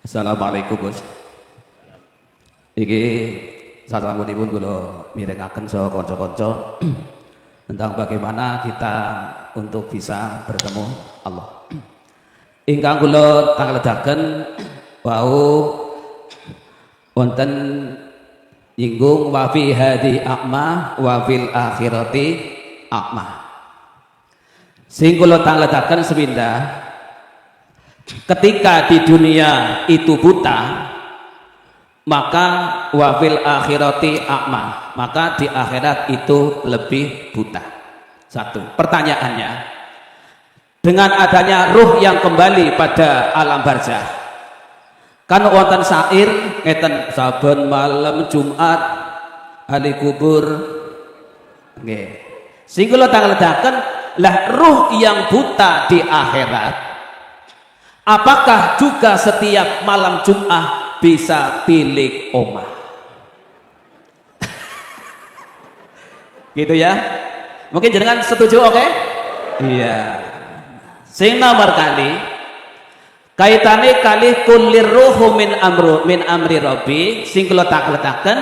Assalamualaikum Gus. Iki sasampunipun kula mirengaken saha kanca-kanca tentang bagaimana kita untuk bisa bertemu Allah. Ingkang kula tangledaken wau wonten nyinggung wa fi hadi a'ma wa fil akhirati a'ma. Sing kula tangledaken sepindah, ketika di dunia itu buta, maka wafil akhirati a'ma, maka di akhirat itu lebih buta. Satu, pertanyaannya, dengan adanya ruh yang kembali pada alam barzah, kan wonten syair ngeten, saben malam Jumat ahli kubur nggih. Sing kula tangledaken, lah ruh yang buta di akhirat, apakah juga setiap malam Jumat bisa pilih omah? Gitu ya. Mungkin jenengan setuju, oke? Iya. Sing nomor kali kaitane kali kulir ruhu min amri rabbi, sing kula takletaken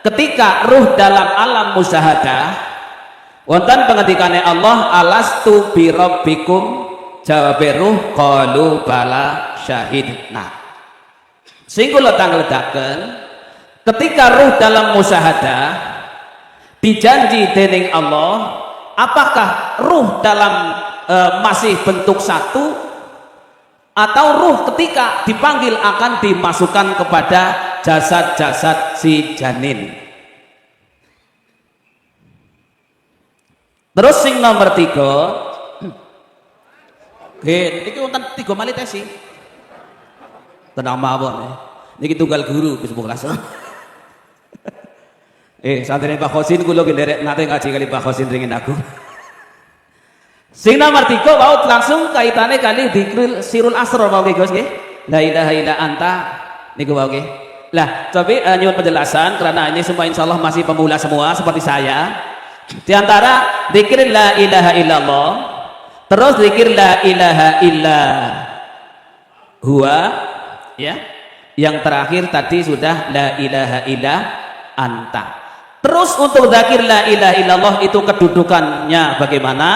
ketika ruh dalam alam musyahadah wonten pengendikane Allah, alastu bi rabbikum, jawabe ruh qalu bala syahidna. Sing kula tangledaken ketika ruh dalam musyahadah dijanji dening Allah, apakah ruh dalam masih bentuk satu, atau ruh ketika dipanggil akan dimasukkan kepada jasad-jasad si janin. Terus sing nomor 3, iki wonten 3 malih tesi. Tenang mawon niki tunggal guru wis kelas. Santri Pak Khosin kula nderek nate ngaji kali Pak Khosin ringin aku. Sing nomor 3 wau langsung kaitane kali dzikrul sirul asrar wau nggih Gus nggih. La ilaha illa anta niku wau nggih. Lah, coba nyuwun penjelasan karena ini semua insyaallah masih pemula semua seperti saya. Di antara zikir la ilaha illallah, terus zikir la ilaha illa huwa, ya, yang terakhir tadi sudah la ilaha illa anta. Terus untuk zikir la ilaha illallah itu kedudukannya bagaimana?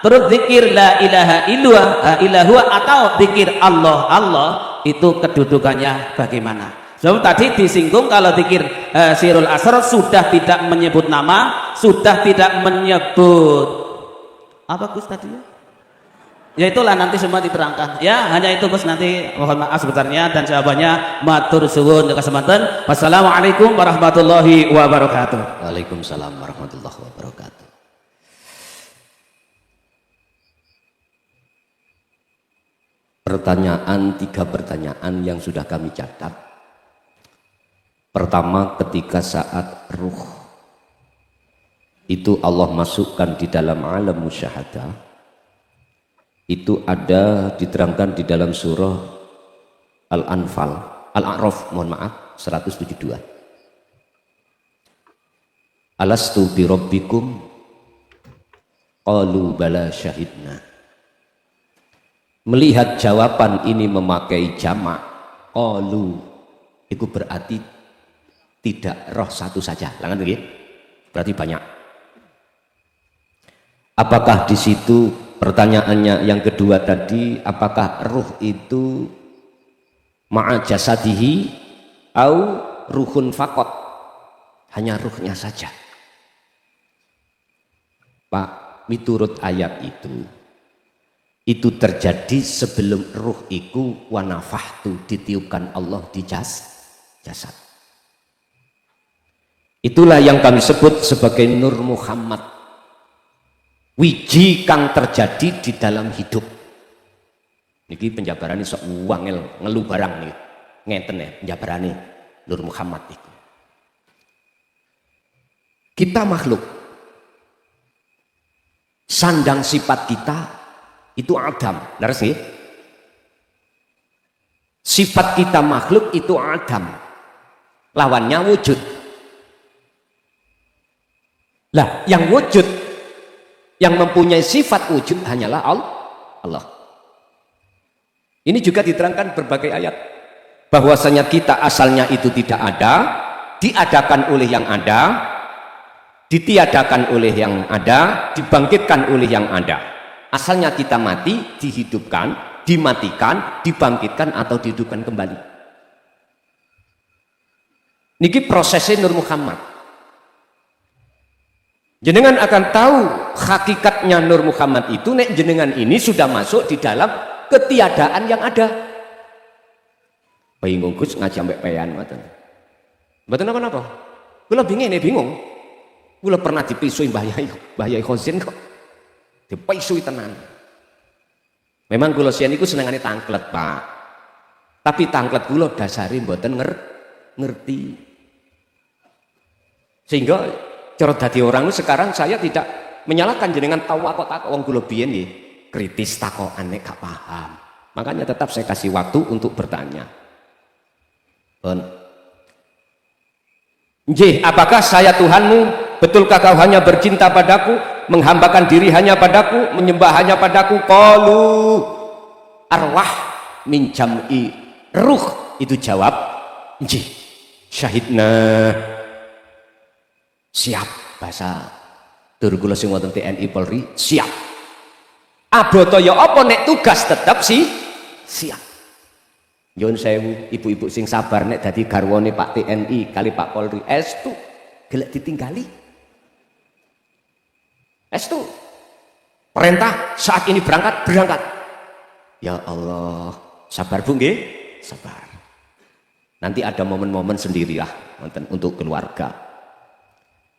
Terus zikir la ilaha illallah atau zikir Allah itu kedudukannya bagaimana? So, tadi disinggung kalau zikir sirul asrar sudah tidak menyebut nama, sudah tidak menyebut apa Gus tadi ya? Ya itulah nanti semua diterangkan ya, hanya itu Gus, nanti mohon maaf sebenarnya dan jawabannya matur suwun kesempatan. Wassalamualaikum warahmatullahi wabarakatuh. Waalaikumsalam warahmatullahi wabarakatuh. Pertanyaan, 3 pertanyaan yang sudah kami catat. Pertama, ketika saat ruh itu Allah masukkan di dalam alam musyahadah, itu ada diterangkan di dalam surah Al-Anfal, Al-A'raf, mohon maaf, 172. Alastu bi rabbikum qalu bala syahidna. Melihat jawaban ini memakai jamak qalu, itu berarti tidak roh satu saja, langan begitu, berarti banyak. Apakah di situ pertanyaannya yang kedua tadi, apakah ruh itu ma'a jasadihi au ruhun fakot, hanya ruhnya saja? Pak, miturut ayat itu terjadi sebelum ruh iku wanafahtu, ditiupkan Allah di jasad. Itulah yang kami sebut sebagai Nur Muhammad, wiji kang terjadi di dalam hidup. Niki penjabarane sok wangel ngelu barang nih, ngeten ya penjabarane Nur Muhammad itu. Kita makhluk, sandang sifat kita itu Adam, laras nggih? Sifat kita makhluk itu Adam, lawannya wujud. Lah, yang wujud, yang mempunyai sifat wujud hanyalah Allah. Ini juga diterangkan berbagai ayat. bahwasanya kita asalnya itu tidak ada, diadakan oleh yang ada, ditiadakan oleh yang ada, dibangkitkan oleh yang ada. Asalnya kita mati, dihidupkan, dimatikan, dibangkitkan atau dihidupkan kembali. Niki prosesnya Nur Muhammad. Jenengan akan tahu hakikatnya Nur Muhammad itu nek jenengan ini sudah masuk di dalam ketiadaan yang ada. Bayi ngungkus ngaji ambek peyan ngoten. Mboten napa-napa. Kula bingung. Kula pernah dipisui Mbah Yai Khosin kok. Dipisui tenan. Memang kula sian iku senengane tangklet, Pak. Tapi tangklet kula dasare mboten ngerti. Sehingga cara dadi orang itu sekarang saya tidak menyalahkan jenengan tahu takok wong kula biyen nggih kritis takokane gak paham. Makanya tetap saya kasih waktu untuk bertanya. Nggih, apakah saya Tuhanmu? Betulkah kau hanya bercinta padaku, menghambakan diri hanya padaku, menyembah hanya padaku? Qalu arwah min jam'i ruh. Itu jawab, nggih. Syahidna. Siap, bahasa tur kula sing wonten TNI Polri, siap. Aboto ya apa nek tugas tetep siap. Nyuwun sewu ibu-ibu sing sabar nek dadi garwane Pak TNI kali Pak Polri estu gelek ditinggali. Estu. Perintah saat ini berangkat. Ya Allah, sabar Bu nggih? Sabar. Nanti ada momen-momen sendirilah wonten untuk keluarga.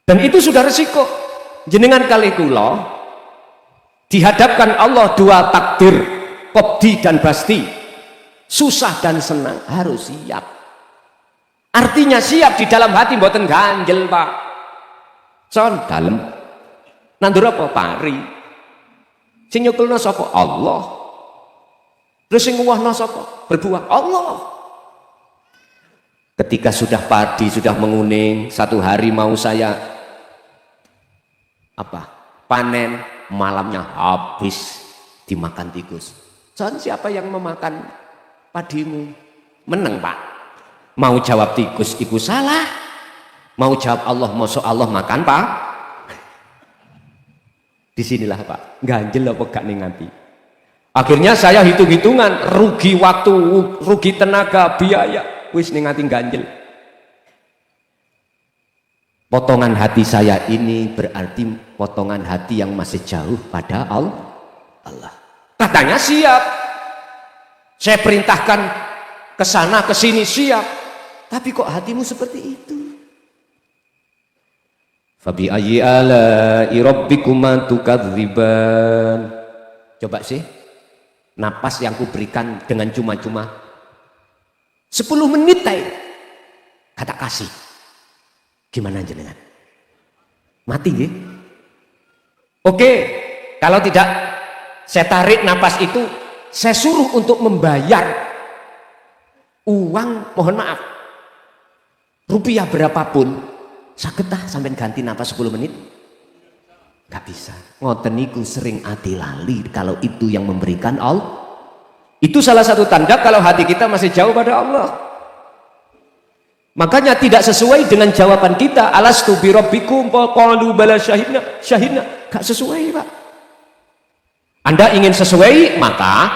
Dan itu sudah resiko. Jenengan kali kula dihadapkan Allah dua takdir, qobdi dan basti. Susah dan senang harus siap. Artinya siap di dalam hati mboten ganjel, Pak. Son dalem. Nandur apa pari? Sing nyekelna sapa? Allah. Terus sing nguwahna sapa? Berbuah Allah. Ketika sudah padi, sudah menguning, satu hari mau saya panen, malamnya habis dimakan tikus. Son siapa yang memakan padimu? Meneng, Pak. Mau jawab tikus iku salah, mau jawab Allah, mosok Allah makan, Pak. Disinilah Pak ganjel apa gak ning ati. Akhirnya saya hitung-hitungan, rugi waktu, rugi tenaga, biaya, wis ning ati ganjel. Potongan hati saya ini berarti potongan hati yang masih jauh pada Allah. Katanya siap, saya perintahkan ke sana ke sini siap, tapi kok hatimu seperti itu? Fabi ayyi ala'i rabbikuma tukadziban. Coba sih, napas yang kuberikan dengan cuma-cuma 10 menit kata kasih. Gimana jenengan? Mati nggih? Oke, kalau tidak saya tarik napas itu, saya suruh untuk membayar uang, mohon maaf, rupiah berapapun, saged sampai ganti napas 10 menit? Gak bisa. Ngoten niku sering ati lali kalau itu yang memberikan Allah. Itu salah satu tanda kalau hati kita masih jauh pada Allah. Makanya tidak sesuai dengan jawaban kita, alastu bi rabbikum qalu bala syahidna. Gak sesuai, Pak. Anda ingin sesuai, maka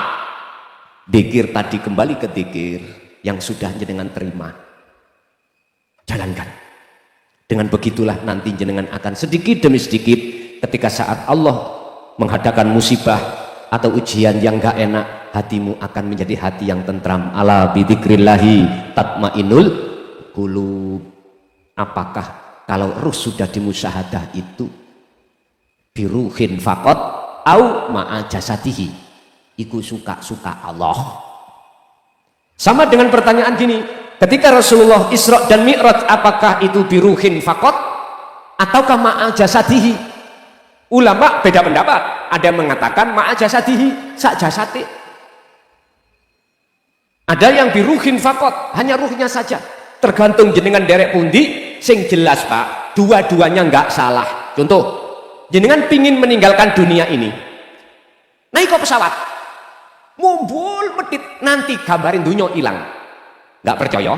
dzikir tadi, kembali ke dzikir yang sudah jenengan terima. Jalankan. Dengan begitulah nanti jenengan akan sedikit demi sedikit ketika saat Allah menghadapkan musibah atau ujian yang gak enak, hatimu akan menjadi hati yang tentram. Ala bidzikrillahi tatmainnul qulub. Apakah kalau ruh sudah dimusyahadah itu biruhin faqat au ma'a jasadihi, iku suka-suka Allah. Sama dengan pertanyaan gini, ketika Rasulullah Isra dan Mi'raj, apakah itu biruhin faqat ataukah ma'a jasadihi? Ulama beda pendapat. Ada yang mengatakan ma'a jasadihi, sak jasate. Ada yang biruhin faqat, hanya ruhnya saja. Tergantung jenengan derek pundi, sing jelas Pak, dua-duanya nggak salah. Contoh, jenengan pingin meninggalkan dunia ini, naik ke pesawat, mumbul medit, nanti gambarin dunia hilang, Nggak percaya?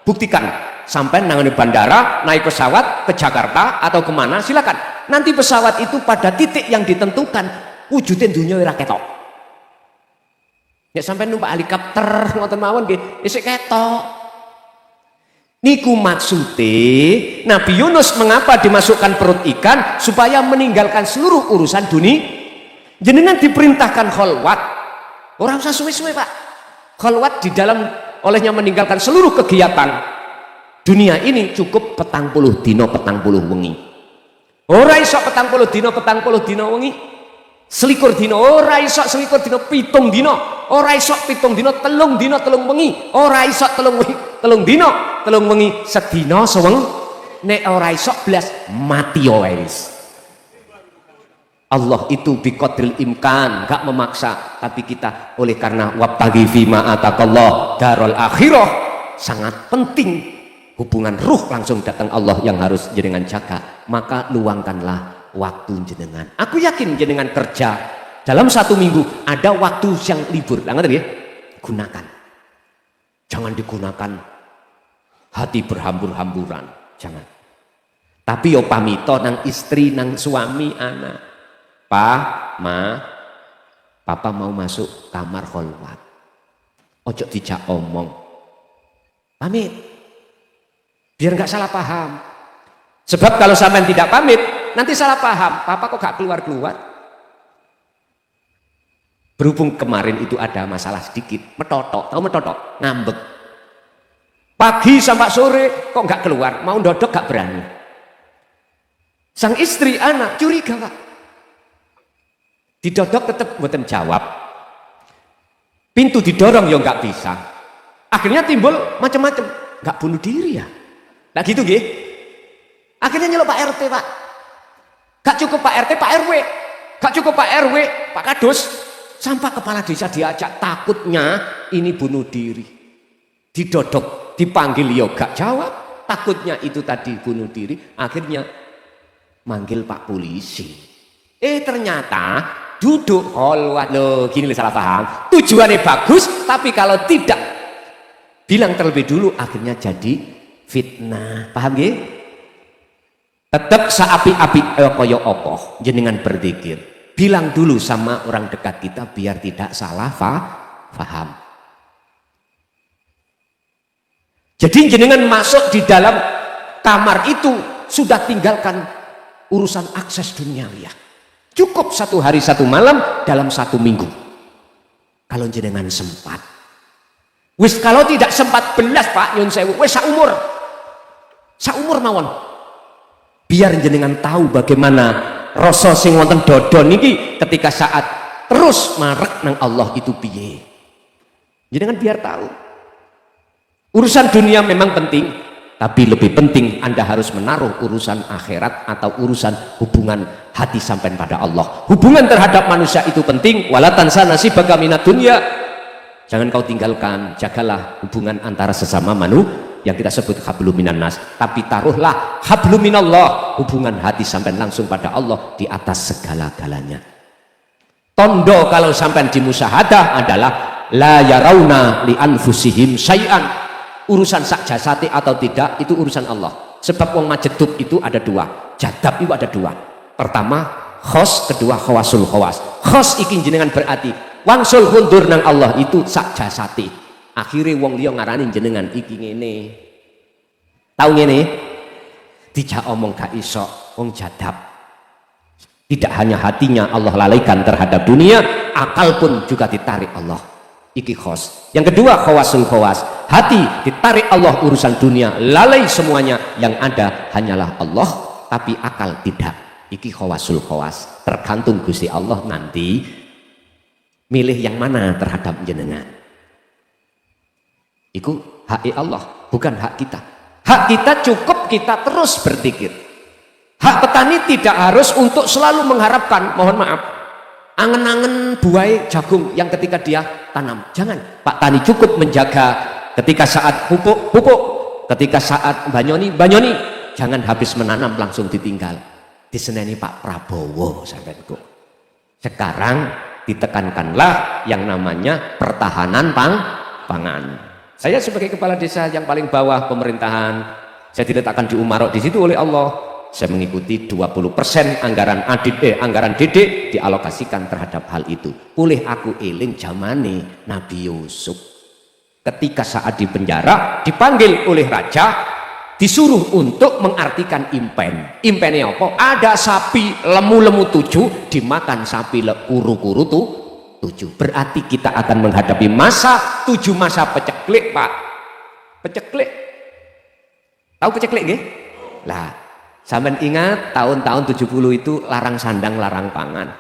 Buktikan. Sampai nangani bandara, naik pesawat ke Jakarta atau kemana, silakan. Nanti pesawat itu pada titik yang ditentukan, wujudin dunia ora ketok. Ya sampai numpak helikopter ngoten mawon nggih, isih ketok. Niku maksude Nabi Yunus mengapa dimasukkan perut ikan supaya meninggalkan seluruh urusan dunia. Jenengan diperintahkan kholwat. Orang usah suwe-suwe, Pak. Kholwat di dalam olehnya meninggalkan seluruh kegiatan dunia ini cukup 40 dino 40 wengi. Ora iso 40 dino 40 dino wengi. Selikur dino ora iso selikur dino 7 dino. Ora iso 7 dino 3 dino 3 wengi. Ora iso 3 wengi 3 dino 3 wengi sedina seweng. Nek ora iso blas mati wis. Allah itu biqadril imkan, gak memaksa, tapi kita oleh karena wabtaghi fima atakallah darul akhirah, sangat penting hubungan ruh langsung datang Allah yang harus jenengan jaga, maka luangkanlah waktu jenengan. Aku yakin jenengan kerja dalam 1 minggu ada waktu yang libur, ya, gunakan. Jangan digunakan hati berhambur-hamburan, jangan. Tapi yo pamito nang istri, nang suami, anak. Pa, ma, papa mau masuk kamar kholwat. Ojo dijak omong. Pamit. Biar nggak salah paham. Sebab kalau sampean tidak pamit, nanti salah paham. Papa kok gak keluar-keluar? Berhubung kemarin itu ada masalah sedikit, metotok, tahu metotok? Ngambek. Pagi sampai sore kok nggak keluar, mau dodok gak berani. Sang istri, anak curiga, Pak. Didodok tetap mboten jawab. Pintu didorong ya nggak bisa. Akhirnya timbul macam-macam. Nggak bunuh diri ya? Nah gitu nggih. Akhirnya nyelok Pak RT, Pak. Gak cukup Pak RT, Pak RW. Gak cukup Pak RW, Pak Kadus. Sampai kepala desa diajak, takutnya ini bunuh diri. Didodok, dipanggil ya gak jawab. Takutnya itu tadi bunuh diri. Akhirnya manggil Pak polisi. Ternyata duduk kholwat loh, gini salah paham. Tujuannya bagus, tapi kalau tidak bilang terlebih dulu akhirnya jadi fitnah. Paham gak? Tetap seapi-api koyo opo jenengan berzikir. Bilang dulu sama orang dekat kita biar tidak salah paham. Jadi jenengan masuk di dalam kamar itu sudah tinggalkan urusan akses duniawi. Cukup 1 hari 1 malam dalam 1 minggu. Kalau jenengan sempat. Wis kalau tidak sempat belas Pak nyun sewu, wis saumur. Saumur mawon. Biar jenengan tahu bagaimana rasa sing wonten dodon niki ketika saat terus marek nang Allah itu piye. Jenengan biar tahu. Urusan dunia memang penting, tapi lebih penting Anda harus menaruh urusan akhirat atau urusan hubungan hati sampai pada Allah. Hubungan terhadap manusia itu penting. Wala tansa nasibaka minad dunya. Jangan kau tinggalkan, jagalah hubungan antara sesama manusia yang kita sebut hablum minan nas. Tapi taruhlah hablum minallah, hubungan hati sampai langsung pada Allah di atas segala-galanya. Tondo kalau sampai di musyahadah adalah la yarauna li anfusihim syai'an. Urusan sak jasati atau tidak itu urusan Allah. Sebab wong majedub itu ada 2, jadab itu ada 2. Pertama khos, kedua khawasul khawas. Khos iki jenengan berarti wangsul hundur nang Allah itu sak jasati. Akhirnya wong liya ngarani jenengan iki ngene. Tahu ngene? Dijak omong gak iso, wong jadab. Tidak hanya hatinya Allah lalaikan terhadap dunia, akal pun juga ditarik Allah. Iki khos. Yang kedua khawasul khawas. Hati ditarik Allah urusan dunia, lalai semuanya, yang ada hanyalah Allah, tapi akal tidak. Iki khawasul khawas. Tergantung Gusti Allah nanti milih yang mana terhadap jenengan. Iku hak Allah, bukan hak kita. Hak kita cukup kita terus berzikir. Hak petani tidak harus untuk selalu mengharapkan, mohon maaf, angen-angen buah jagung yang ketika dia tanam. Jangan. Pak tani cukup menjaga ketika saat pupuk, ketika saat banyoni. Jangan habis menanam langsung ditinggal. Diseneni Pak Prabowo sahabatku. Sekarang ditekankanlah yang namanya pertahanan pangan. Saya sebagai kepala desa yang paling bawah pemerintahan, saya diletakkan di Umarok di situ oleh Allah. Saya mengikuti 20% anggaran DD dialokasikan terhadap hal itu. Boleh aku eling zamane Nabi Yusuf. Ketika saat di penjara dipanggil oleh raja, disuruh untuk mengartikan impen. Impennya apa? Ada sapi lemu-lemu 7 dimakan sapi kuru-kuru 7. Berarti kita akan menghadapi masa 7 masa peceklik, Pak. Peceklik. Tahu peceklik nggih? Lah, sampean ingat tahun-tahun 70 itu larang sandang, larang pangan.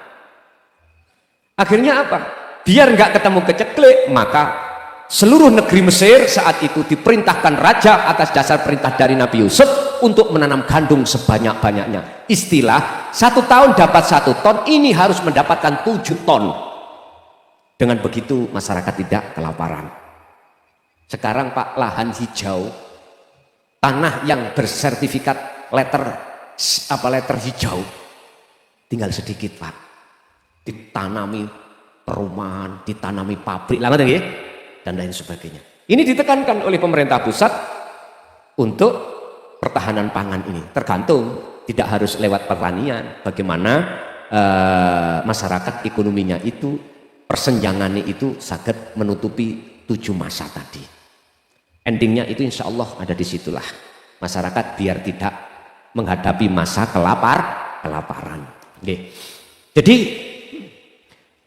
Akhirnya apa? Biar nggak ketemu keceklik, maka seluruh negeri Mesir saat itu diperintahkan raja atas dasar perintah dari Nabi Yusuf untuk menanam gandum sebanyak-banyaknya. Istilah 1 tahun dapat 1 ton, ini harus mendapatkan 7 ton. Dengan begitu masyarakat tidak kelaparan. Sekarang Pak, lahan hijau, tanah yang bersertifikat letter hijau tinggal sedikit, Pak. Ditanami perumahan, ditanami pabrik, dan lain sebagainya. Ini ditekankan oleh pemerintah pusat untuk pertahanan pangan ini. Tergantung, tidak harus lewat pertanian. Bagaimana masyarakat ekonominya itu, persenjangannya itu sangat menutupi 7 masa tadi. Endingnya itu insya Allah ada di situlah. Masyarakat biar tidak menghadapi masa kelaparan. Jadi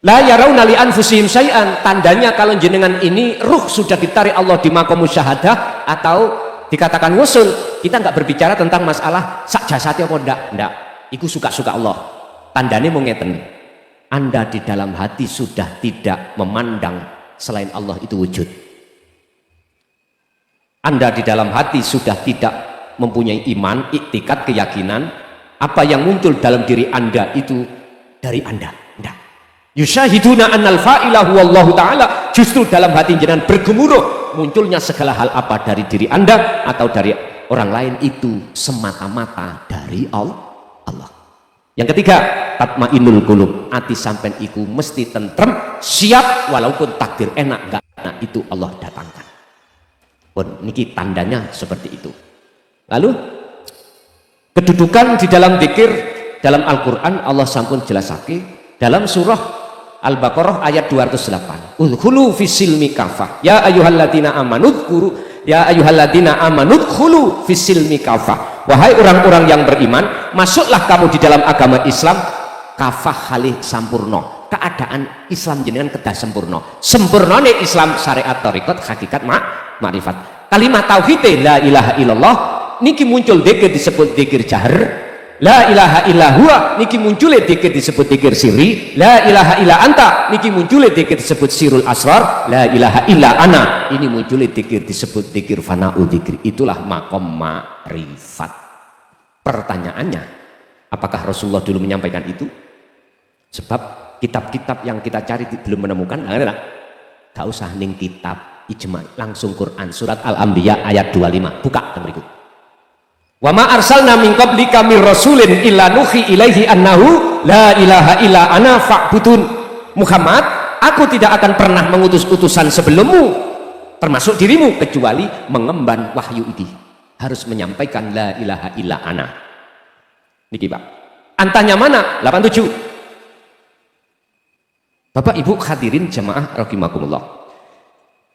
la yarawna li anfusihim syai'an, tandanya kalau jenengan ini ruh sudah ditarik Allah di maqam musyahadah atau dikatakan wusul, kita nggak berbicara tentang masalah sak jasati apa ndak. Iku suka-suka Allah. Tandanya mau ngeten. Anda di dalam hati sudah tidak memandang selain Allah itu wujud. Anda di dalam hati sudah tidak mempunyai iman, iktikad, keyakinan apa yang muncul dalam diri Anda itu dari Anda. Enggak. Yusyahiduna annal fa'ilahu wallahu ta'ala, justru dalam hati jenengan bergemuruh munculnya segala hal apa dari diri Anda atau dari orang lain itu semata-mata dari Allah. Yang ketiga, tatmainul qulub, ati sampean iku mesti tentrem, siap walaupun takdir enak enggak enak itu Allah datangkan. Pun niki tandanya seperti itu. Lalu kedudukan di dalam zikir dalam Al-Qur'an Allah sampun jelasake dalam surah Al-Baqarah ayat 208. Udkhulu fisilmi kafah. Ya ayyuhalladzina amanu dzkuru ya ayyuhalladzina amanu dzkhulu fisilmi kafah. Wahai orang-orang yang beriman, masuklah kamu di dalam agama Islam kafah halih sampurno. Keadaan Islam jenengan kedah sempurna. Sempurnane Islam syariat thariqat hakikat ma'rifat. Kalimat tauhid la ilaha illallah niki muncul dzikir disebut dzikir jahr. La ilaha illa huwa niki muncul dzikir disebut dzikir sirri. La ilaha illa anta niki muncul dzikir disebut sirul asrar. La ilaha illa ana ini muncul dzikir disebut dzikir fanaul dzikir. Itulah maqam ma'rifat. Pertanyaannya, apakah Rasulullah dulu menyampaikan itu? Sebab kitab-kitab yang kita cari belum menemukan. Gak usah ning kitab ijma, langsung Quran surat Al-Anbiya ayat 25. Buka dan berikut. Wa ma arsalna min qablika mir rasulin illa nuhi ilaihi annahu la ilaha illa ana fa'budun. Muhammad, aku tidak akan pernah mengutus utusan sebelummu termasuk dirimu kecuali mengemban wahyu ini. Harus menyampaikan la ilaha illa ana. Niki Pak. Antanya mana? 87. Bapak Ibu hadirin jamaah rahimakumullah.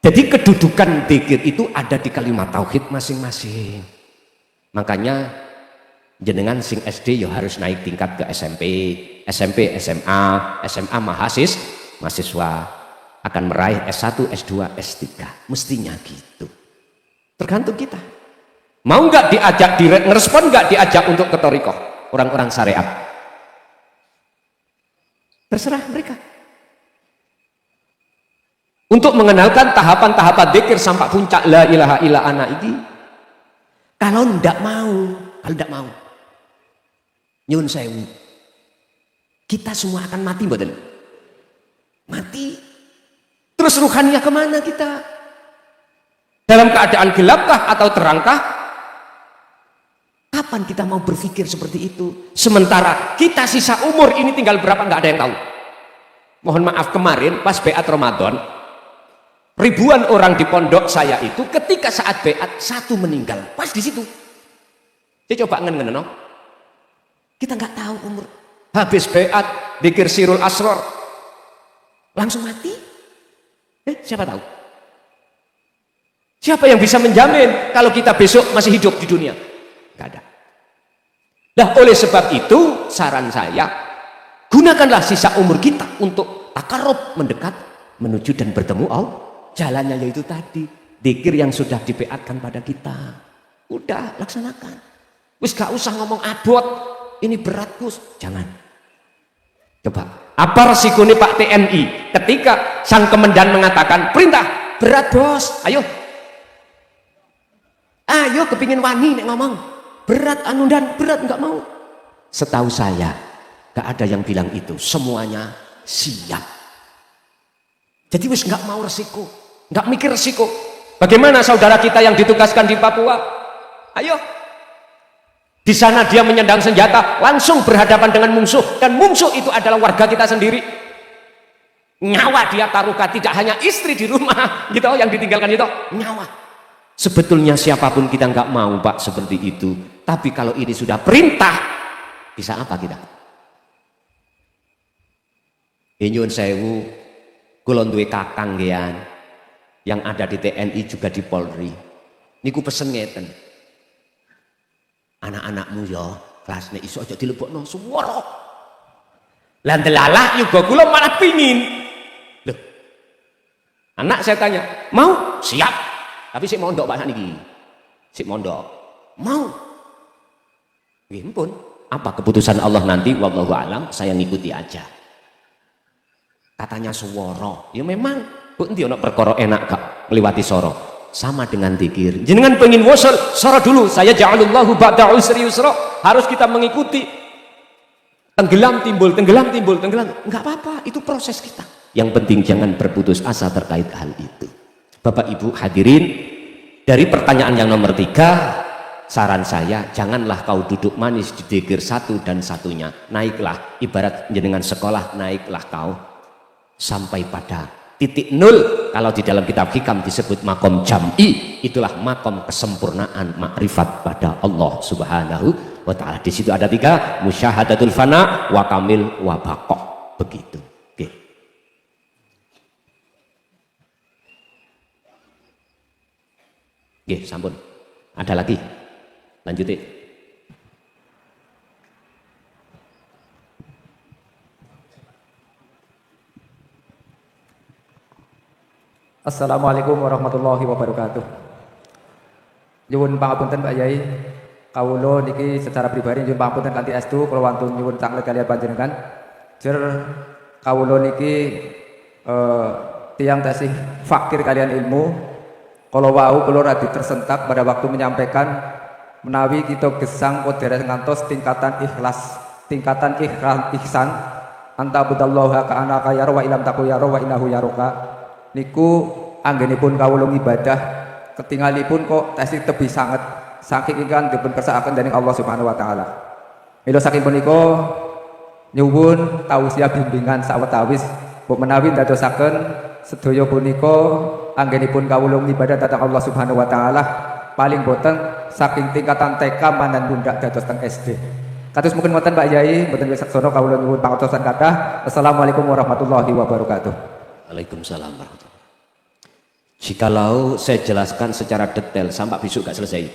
Jadi kedudukan dzikir itu ada di kalimat tauhid masing-masing. Makanya jenengan sing SD ya harus naik tingkat ke SMP, SMA mahasiswa akan meraih S1, S2, S3. Mestinya gitu. Tergantung kita. Mau nggak diajak ngerespon nggak diajak untuk ke thariqah orang-orang syariat? Terserah mereka. Untuk mengenalkan tahapan-tahapan dzikir sampai puncak la ilaha illa ana ini. Kalau tidak mau, nyun sewu, kita semua akan mati, betul? Mati. Terus ruhannya kemana kita? Dalam keadaan gelapkah atau terangkah? Kapan kita mau berpikir seperti itu? Sementara kita sisa umur ini tinggal berapa nggak ada yang tahu. Mohon maaf kemarin pas beat Ramadan, Ribuan orang di pondok saya itu ketika saat beat satu meninggal pas di situ. Saya coba ngen no. Kita nggak tahu umur. Habis beat dzikir sirul asror langsung mati. Siapa tahu? Siapa yang bisa menjamin kalau kita besok masih hidup di dunia? Nggak ada. Nah, oleh sebab itu saran saya, gunakanlah sisa umur kita untuk takarub, mendekat, menuju dan bertemu Allah. Jalannya yaitu tadi, dzikir yang sudah dibeatkan pada kita. Udah, laksanakan. Wis gak usah ngomong abot, ini berat Gus. Jangan. Coba, apa resikonya Pak TNI ketika sang komandan mengatakan perintah, berat bos, ayo. Ayo kepingin wani nek ngomong. Berat anu dan berat nggak mau. Setahu saya nggak ada yang bilang itu, semuanya siap. Jadi wis nggak mau resiko, nggak mikir resiko. Bagaimana saudara kita yang ditugaskan di Papua? Ayo, di sana dia menyandang senjata, langsung berhadapan dengan musuh, dan musuh itu adalah warga kita sendiri. Nyawa dia taruhkan, tidak hanya istri di rumah, gitu yang ditinggalkan itu, nyawa. Sebetulnya siapapun kita nggak mau Pak seperti itu, tapi kalau ini sudah perintah, bisa apa kita? Nyuwun sewu, kula duwe kakang ngean yang ada di TNI juga di Polri. Niku pesen ngeten. Anak-anakmu ya, kelasnya iso aja dilebokno swara. Lah ndelalah juga kula malah pingin. Loh. Anak saya tanya, "Mau?" "Siap." Tapi sik mondok Pak niki. Sik mondok. Mau. Nggih pun. Apa keputusan Allah nanti wallahu alam, saya ngikuti aja. Katanya swara. Ya memang kok endi ana perkara enak gak ngliwati swara. Sama dengan zikir. Jenengan pengen wasal, swara dulu. Saya ja'alullahu ba'da usri yusra. Harus kita mengikuti. Tenggelam timbul, tenggelam timbul, tenggelam. Enggak apa-apa, itu proses kita. Yang penting jangan berputus asa terkait hal itu. Bapak Ibu hadirin, dari pertanyaan yang nomor 3, saran saya janganlah kau duduk manis di dzikir satu dan satunya. Naiklah, ibarat jenengan sekolah, naiklah kau sampai pada titik nol. Kalau di dalam kitab hikam disebut makom jam'i, itulah makom kesempurnaan makrifat pada Allah Subhanahu wa ta'ala. Di situ ada 3, musyahadatul fana, wa kamil, wa baqo. Begitu. Oke, sampun. Ada lagi? Lanjutin. Assalamualaikum warahmatullahi wabarakatuh. Nyuwun pangapunten Pak Yai. Kawula niki secara pribadi nyuwun pangapunten kanthi estu kula wantun nyuwun taklet kaliyan panjenengan. Jer kawula niki tiyang tasih fakir kalian ilmu. Kalau wau kula radi tersentak pada waktu menyampaikan menawi kita gesang kodere ngantos tingkatan ikhlas, tingkatan ihsan anta budallaha ka anaka yara wa ilam taku yara wa innahu yaroka. Niku anggenipun kawula ibadah ketingalipun kok tasih tebih sanget saking ingkang dipun kersakaken dening Allah Subhanahu wa taala. Mila saking punika nyuwun tausiah bimbingan sawetawis menawi dadosaken sedaya punika anggenipun kawula ibadah dhateng Allah Subhanahu wa taala paling boten saking tingkatan TK manan bundak dados teng SD. Kados mungkin wonten Pak Yai, mboten wisaksana kawula nyuwun pangertosan kathah. Assalamualaikum warahmatullahi wabarakatuh. Waalaikumsalam warahmatullahi. Jikalau saya jelaskan secara detail sampai besok gak selesai.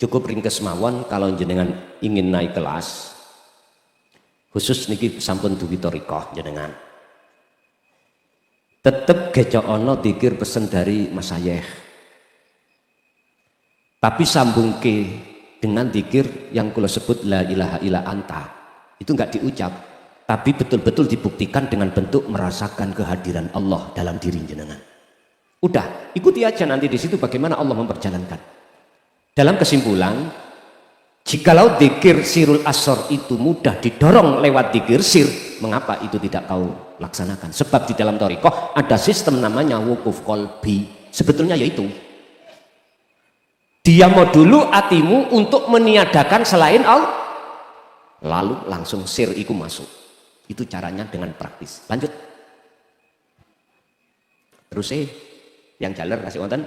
Cukup ringkes mawon kalau jenengan ingin naik kelas. Khusus niki sampun duwi thariqah jenengan. Tetep gecok ono dzikir pesen dari Mas Ayeh. Tapi sambung ke dengan dzikir yang kula sebut la ilaha illa anta. Itu enggak diucap, tapi betul-betul dibuktikan dengan bentuk merasakan kehadiran Allah dalam diri jenengan. Udah, ikuti aja nanti di situ bagaimana Allah memperjalankan. Dalam kesimpulan, jikalau dzikir sirul asor itu mudah didorong lewat dzikir sir, mengapa itu tidak kau laksanakan? Sebab di dalam thariqah ada sistem namanya wukuf qalbi. Sebetulnya yaitu diam dulu hatimu untuk meniadakan selain Allah, lalu langsung sir iku masuk. Itu caranya dengan praktis. Lanjut. Terus yang jaler kasih wonten